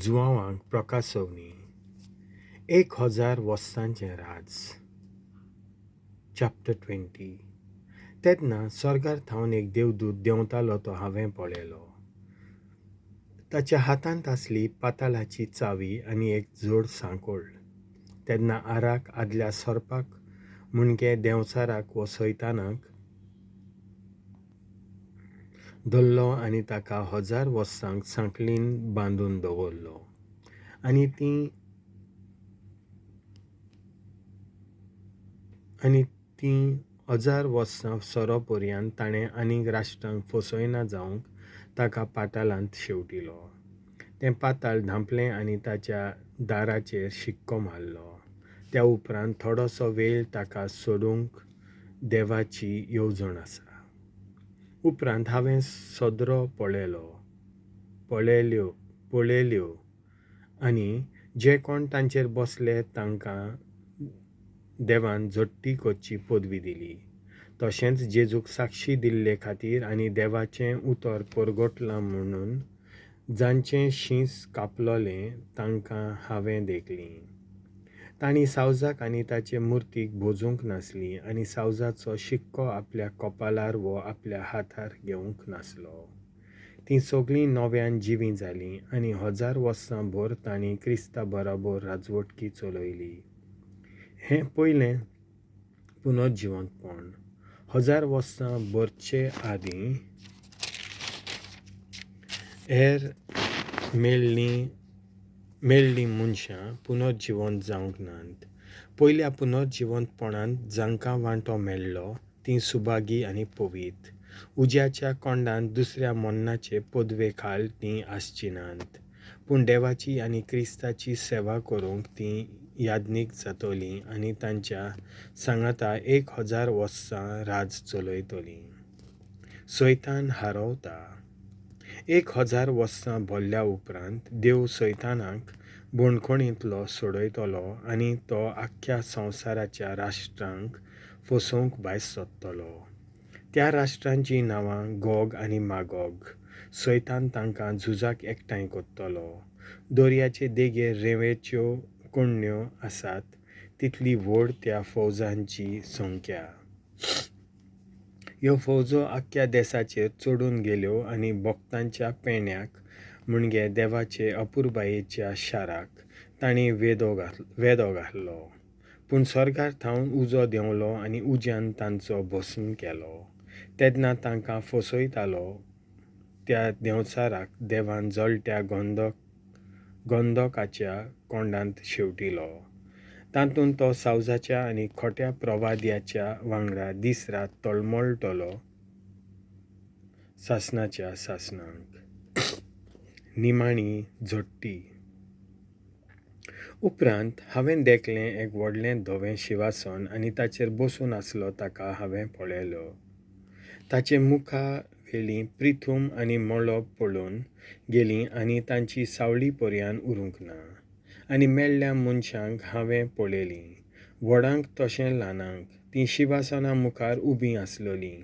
जुवांक प्रकाशवनी 1000 वर्सांचें राज. चॅप्टर 20. तेन्ना स्वर्गार थावन एक देवदूत देंवतालो तो हांवें पळयलो. ताच्या हातांत आसली पाताळाची चावी आनी एक जोड सांकोळ. तेन्ना आराक आदल्या सर्पाक मुणगे देंवचाराक वो सैतानाक धरलो आनी ताका 1000 वर्सांक सांखळीन बांदून दवरलो. आनी ती 1000 वर्सां सरो पर्यंत ताणें आनीक राष्ट्रांक फसयना जावंक ताका पाताळांत शेवटिलो. तें पाताळ धांपलें आनी ताच्या दाराचेर शिक्को मारलो. त्या उपरांत थोडोसो वेळ ताका सोडूंक देवाची येवजण आसा. उपरांत हांवें सदरो पळयल्यो आनी जे कोण तांचेर बसले तांकां देवान जोडटी करची पदवी दिली. तशेंच जेजूक साक्षी दिल्ले खातीर आनी देवाचें उतर परगटलां म्हणून जांचें शींस कापलोलें तांकां हांवें देखलीं. तांणी सावजाक आनी ताचे मुर्तीक भोजूंक नासलीं आनी सावजाचो शिक्को आपल्या कपालार वो आपल्या हातार घेवंक नासलो. तीं सगळीं नव्यान जिवीं जालीं आनी 1000 वर्सां भर तांणी क्रिस्ता बरोबर राजवटकी चलयली. हें पयलें पुनर्जिवंतपण. 1000 वर्सां भरचे आदीं हेर मेळ्ळीं मनशां पुनर्जिवंत जावंक नात. पयल्या पुनर्जिवंतपणांत जांकां वांटो मेळ्ळो तीं सुभागी आनी पवित्र. उज्याच्या कोंडांत दुसऱ्या मरणाचे पदवे खाल तीं आसचीं नात. पूण देवाची आनी क्रिस्ताची सेवा करूंक तीं याज्ञीक जातलीं आनी तांच्या सांगाता 1000 वर्सां राज चलयतलीं. सैतान हारवता. 1000 वर्सां भरल्या उपरांत देव सैतानाक बंदखणींतलो सोडयतलो आनी तो आख्ख्या संवसाराच्या राष्ट्रांक फसोवंक भायर सरतलो. त्या राष्ट्रांचीं नांवां गोग आनी मागोग. सैतान तांकां झुजाक एकठांय करतलो. दर्याचे देगेर रेंवेच्यो कण्यो आसात तितली व्हड त्या फौजांची संख्या. ह्यो फौजो आख्ख्या देशाचेर चडून गेल्यो आनी भक्तांच्या पेण्याक मुणगे देवाचे अपुरबायेच्या शाराक तांणी वेदो घातलो. पूण स्वर्गार थावन उजो देंवलो आनी उज्यान तांचो भस्म केलो. तेन्ना तांकां फसयतालो त्या देंवचाराक देवान जळट्या गंधकाच्या कोंडांत शेवटिलो. तातूंत तो सावजाच्या आनी खोट्या प्रवाद्याच्या वांगडा दीस रात तळमळटलो सासणाच्या सासणांक. निमाणी जोडटी. उपरांत हांवें देखलें एक व्हडलें धवें शिंवासन आनी ताचेर बसून आसलो ताका हांवें पळयलो. ताचे मुखा वेलीं पृथूम आनी मळब पडून गेलीं आनी तांची सावळी पर्यान उरूंक ना. आनी मेल्ल्या मनशांक हांवें पळयलीं, व्हडांक तशें ल्हानांक. तीं शिंवासना मुखार उबीं आसलेलीं.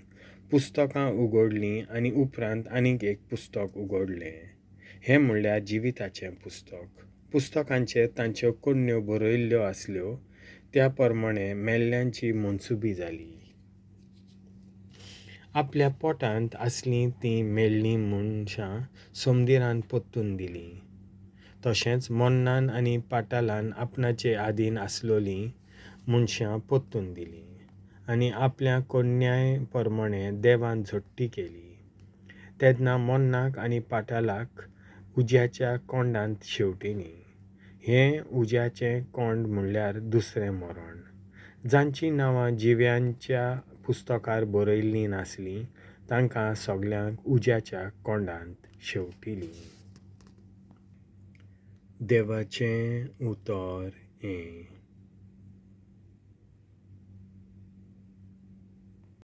पुस्तकां उगडलीं आनी उपरांत आनीक एक पुस्तक उगडलें. हें म्हणल्यार जिविताचें पुस्तक. पुस्तकांचेर तांच्यो कण्यो बरयल्ल्यो आसल्यो त्या प्रमाणें मेल्ल्यांची मनसुबी जाली. आपल्या पोटांत आसलीं तीं मेल्लीं मनशां समुद्रांत पोत्तून दिलीं. तशेंच मरणान आनी पाताळान आपणाचे आधीन आसलेलीं मनशां पोत्तून दिलीं आनी आपल्या कण्याय प्रमाणें देवान जोडटी केली. तेन्ना मरणाक आनी पाताळाक उज्याच्या कोंडांत शेवटिलीं. हें उज्याचें कोंड म्हणल्यार दुसरें मरण. जांचीं नांवां जिव्यांच्या पुस्तकार बरयल्लीं नासलीं तांकां सगळ्यांक उज्याच्या कोंडांत शेवटिलीं. देवाचें उतर हें.